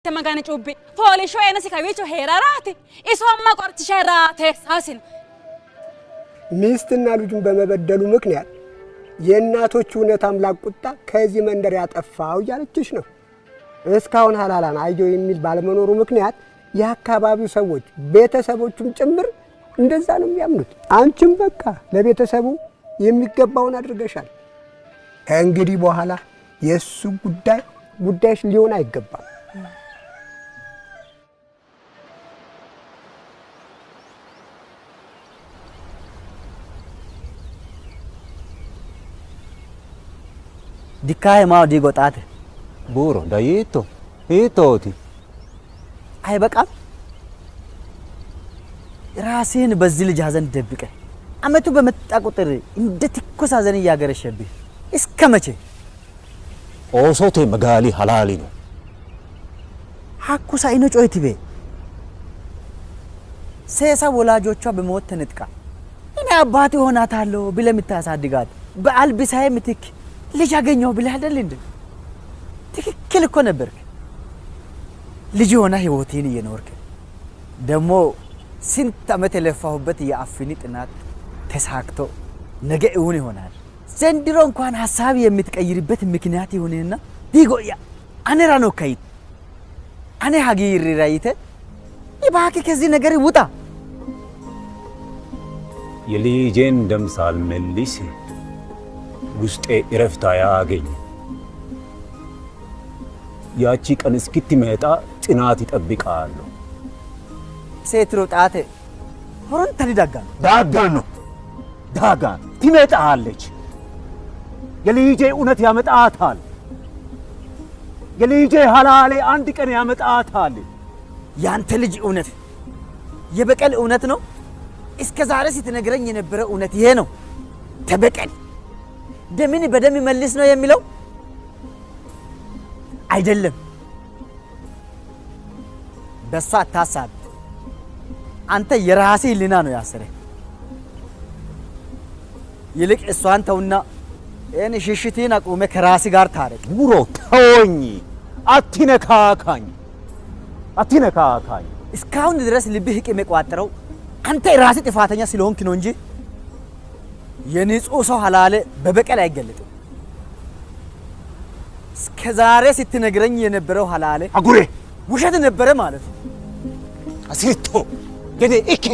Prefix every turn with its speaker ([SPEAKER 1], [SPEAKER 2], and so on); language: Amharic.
[SPEAKER 1] Magana Chubbi, Polish way and Sikavicho Herarati, is one Macortichera, Assassin.
[SPEAKER 2] Mr. Nalujum በመበደሉ ምክንያት የእናቶቹ እውነት አምላክ ቁጣ ከዚህ መንደር ያጠፋው ያለችሽ ነው። እስካሁን ሐላላን አይጆ የሚል ባለመኖሩ ምክንያት የአካባቢው ሰዎች ቤተሰቦቹም ጭምር እንደዛ ነው የሚያምኑት። አንቺም በቃ ለቤተሰቡ የሚገባውን አድርገሻል። ከእንግዲህ በኋላ የሱ ጉዳይሽ ሊሆን አይገባም።
[SPEAKER 3] Dikkae ma di gotate.
[SPEAKER 4] Buro, dayito. Hitoti.
[SPEAKER 3] Ay baqam. ራሴን በዚህ ልጅ ሐዘን ደብቀ አመቱ በመጣ ቁጥር እንደ ትኩስ ሐዘን ያገረሸብኝ እስከ መቼ?
[SPEAKER 4] ኦሶቴ መጋሊ ሐላሊ ነው።
[SPEAKER 3] ሐኩሳ አይኖ ጮይትቤ ሴሳ ወላጆቿ በሞት ተነጥቃ እኔ አባቴ ሆናታለሁ ብለምታሳድጋት በአልብሳዬ ምትክ ልጅ አገኘው ብለህ አይደል እንዴ? ትክክል እኮ ነበርክ። ልጅ ሆና ህይወቴን እየኖርክ ደሞ ስንት አመት ለፋሁበት የአፍኒ ጥናት ተሳክቶ ነገ እውን ይሆናል። ዘንድሮ እንኳን ሐሳብ የምትቀይርበት ምክንያት ይሆነና ዲጎያ አነራ ነው ከይ አኔ ሀጊር ራይተ ይባክ ከዚህ ነገር ውጣ።
[SPEAKER 4] የልጄን ደም ሳልመልስ ውስጤ እረፍት አያገኝ። ያቺ ቀን እስክትመጣ ጽናት ይጠብቃል።
[SPEAKER 3] ሴትሮ ጣቴ ሆሮን ተሊዳጋን
[SPEAKER 4] ዳጋን ትመጣለች። የልጄ እውነት ያመጣታል። የልጄ ሐላሌ አንድ ቀን ያመጣታል።
[SPEAKER 3] ያንተ ልጅ እውነት የበቀል እውነት ነው። እስከ ዛሬ ስትነግረኝ የነበረ እውነት ይሄ ነው። ተበቀል ደምን በደም መልስ ነው የሚለው አይደለም። በሷ ታሳብ አንተ የራሴ ሊና ነው ያሰረ። ይልቅ እሷን ተውና እኔ ሽሽቴን አቁመ ከራሴ ጋር ታረቅ።
[SPEAKER 4] ቡሮ ተወኝ፣ አትነካካኝ።
[SPEAKER 3] እስካሁን ድረስ ልብህ ቂም የቋጠረው አንተ ራሴ ጥፋተኛ ስለሆንክ ነው እንጂ የንጹህ ሰው ሐላለ በበቀል አይገለጥም። እስከ ዛሬ ስትነግረኝ የነበረው ሐላለ
[SPEAKER 4] አጉሬ
[SPEAKER 3] ውሸት ነበረ ማለት ነው።
[SPEAKER 4] አሲቶ ገዴ እኪ